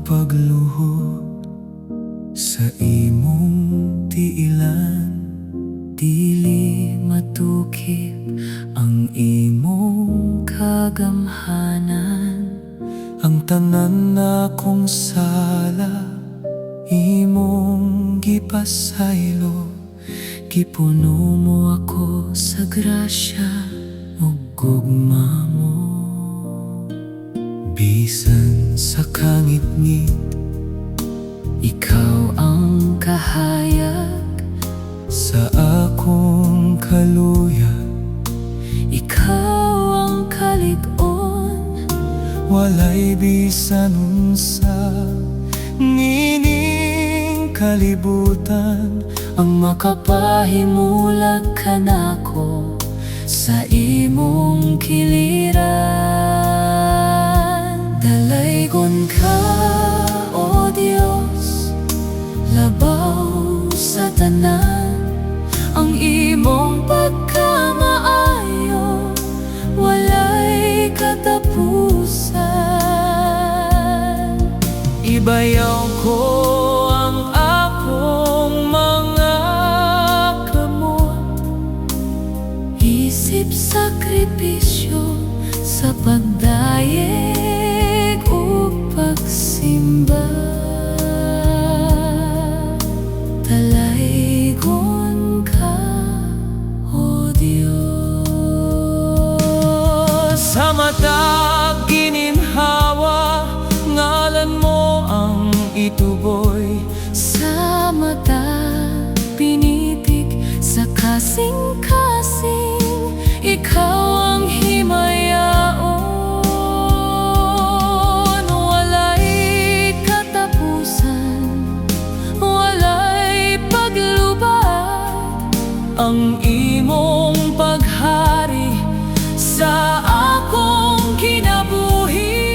pagluhod sa imong tiilan, dili matukip ang imong kagamhanan. Ang tanan na kong sala imong gipasaylo, gipuno mo ako sa grasya ug gugma mo. Bisan sa kangit-ngit, ikaw ang kahayag sa akong kaluyag. Ikaw ang kalig-on, walay bisan unsa nining kalibutan ang makapahimulag kanako sa imong kiliran. Dalaygon ka, O Dios, labaw sa tanan. Ang imong pagkamaayo walay katapusan. Ibayaw ko ang akong mga kamot, isip sakripisyo sa pagdayeg o pagsimba. Dalaygon ka, O Diyos. Sa matag gininhawa, ngalan mo ang ituboy. Sa mata pinitik, sa kasing-kasing, ikaw ang himayaon. Walay katapusan, walay paglubad, ang imong paghari sa akong kinabuhi.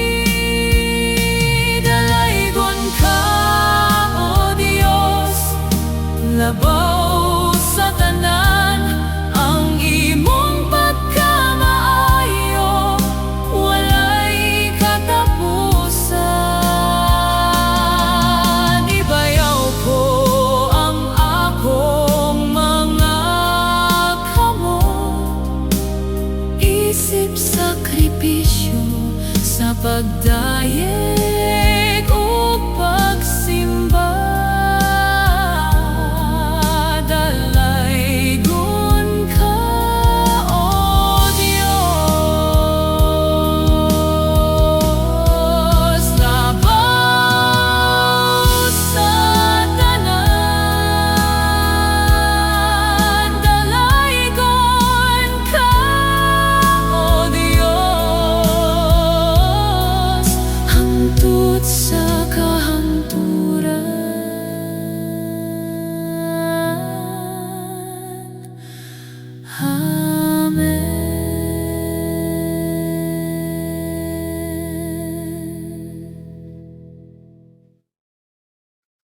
Dalaygon ka, O Diyos, labaw sa tanan. Ang imong pagkamaayo walay katapusan. Ibayaw ko ang akong mga kamot, isip sakripisyo sa pagdayeg